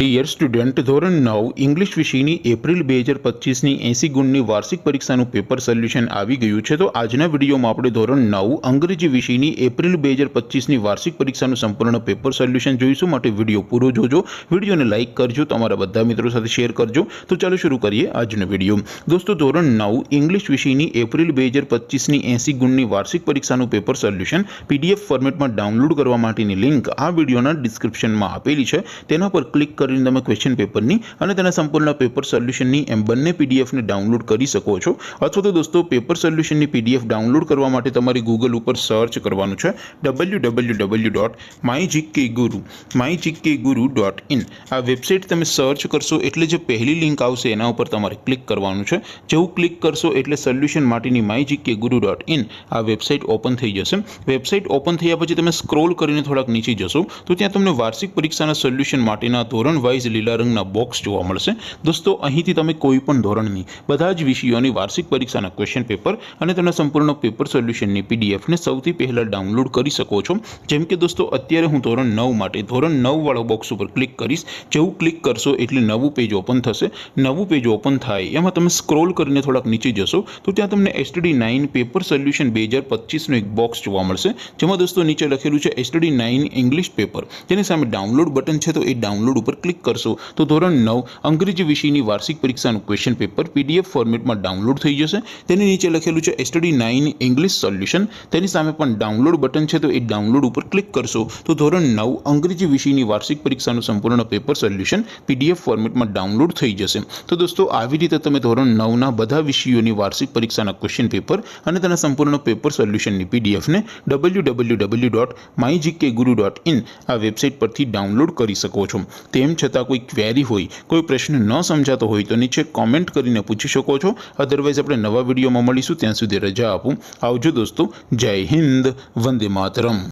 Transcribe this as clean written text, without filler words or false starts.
Dear student, ધોરણ 9 English વિષયની April 2025ની 80 ગુણની વાર્ષિક પરીક્ષાનું પેપર સોલ્યુશન આવી ગયું છે। તો આજના વિડીયોમાં આપણે ધોરણ 9 અંગ્રેજી વિષયની એપ્રિલ 2025ની વાર્ષિક પરીક્ષાનું સંપૂર્ણ પેપર સોલ્યુશન જોઈશું। માટે વિડીયો પૂરો જોજો, વિડીયોને લાઇક કરજો, તમારા બધા મિત્રો સાથે શેર કરજો। તો ચાલો શરૂ કરીએ આજનો વિડીયો। દોસ્તો, ધોરણ 9 ઇંગ્લિશ વિષયની એપ્રિલ 2025ની 80 ગુણની વાર્ષિક પરીક્ષાનું પેપર સોલ્યુશન પીડીએફ ફોર્મેટમાં ડાઉનલોડ કરવા માટેની લિંક આ વિડીયોના ડિસ્ક્રિપ્શનમાં આપેલી છે। તેના પર ક્લિક કરીને તમે ક્વેશ્ચન પેપરની અને તેના સંપૂર્ણ પેપર સોલ્યુશનની એમ બંને પીડીએફને ડાઉનલોડ કરી શકો છો। અથવા તો દોસ્તો, પેપર સોલ્યુશનની પીડીએફ ડાઉનલોડ કરવા માટે તમારે ગૂગલ ઉપર સર્ચ કરવાનું છે www.mygkguru.in। આ વેબસાઇટ તમે સર્ચ કરશો એટલે જે પહેલી લિંક આવશે એના ઉપર તમારે ક્લિક કરવાનું છે। જેવું ક્લિક કરશો એટલે સોલ્યુશન માટેની mygkguru.in આ વેબસાઇટ ઓપન થઈ જશે। વેબસાઇટ ઓપન થયા પછી તમે સ્ક્રોલ કરીને થોડાક નીચે જશો તો ત્યાં તમને વાર્ષિક પરીક્ષાના સોલ્યુશન માટેના ધોરણ વાઇઝ લીલા રંગના બોક્સ જોવા મળશે। દોસ્તો, અહીંથી તમે કોઈ પણ ધોરણની બધા જ વિષયોની વાર્ષિક પરીક્ષાના ક્વેશ્ચન પેપર અને તેના સંપૂર્ણ પેપર સોલ્યુશનની પીડીએફને સૌથી પહેલાં ડાઉનલોડ કરી શકો છો। જેમ કે દોસ્તો, અત્યારે હું ધોરણ 9 માટે ધોરણ 9 વાળા બોક્સ ઉપર ક્લિક કરીશ। જેવું ક્લિક કરશો એટલે નવું પેજ ઓપન થશે। નવું પેજ ઓપન થાય એમાં તમે સ્ક્રોલ કરીને થોડાક નીચે જશો તો ત્યાં તમને STD9 પેપર સોલ્યુશન 2025નું એક બોક્સ જોવા મળશે। જેમાં દોસ્તો નીચે લખેલું છે STD9 ઇંગ્લિશ પેપર। તેની સામે ડાઉનલોડ બટન છે, તો એ ડાઉનલોડ ઉપર ક્લિક કરશો તો ધોરણ 9 અંગ્રેજી વિષયની વાર્ષિક પરીક્ષાનું ક્વેશ્ચન પેપર પીડીએફ ફોર્મેટમાં ડાઉનલોડ થઈ જશે। તેની નીચે લખેલું છે STD9 ઇંગ્લિશ સોલ્યુશન। તેની સામે પણ ડાઉનલોડ બટન છે, તો એ ડાઉનલોડ ઉપર ક્લિક કરશો તો ધોરણ 9 અંગ્રેજી વિષયની વાર્ષિક પરીક્ષાનું સંપૂર્ણ પેપર સોલ્યુશન પીડીએફ ફોર્મેટમાં ડાઉનલોડ થઈ જશે। તો દોસ્તો, આવી રીતે તમે ધોરણ 9ના બધા વિષયોની વાર્ષિક પરીક્ષાના ક્વેશ્ચન પેપર અને તેના સંપૂર્ણ પેપર સોલ્યુશનની પીડીએફને www.mygkguru.in આ વેબસાઇટ પરથી ડાઉનલોડ કરી શકો છો। તેમ છતાં કોઈ ક્વેરી હોય, કોઈ પ્રશ્ન ન સમજાતો હોય તો નીચે કોમેન્ટ કરીને પૂછી શકો છો। અધરવાઇઝ આપણે નવા વિડીયોમાં મળીશું, ત્યાં સુધી રજા આપું। આવજો દોસ્તો, જય હિન્દ, વંદે માતરમ।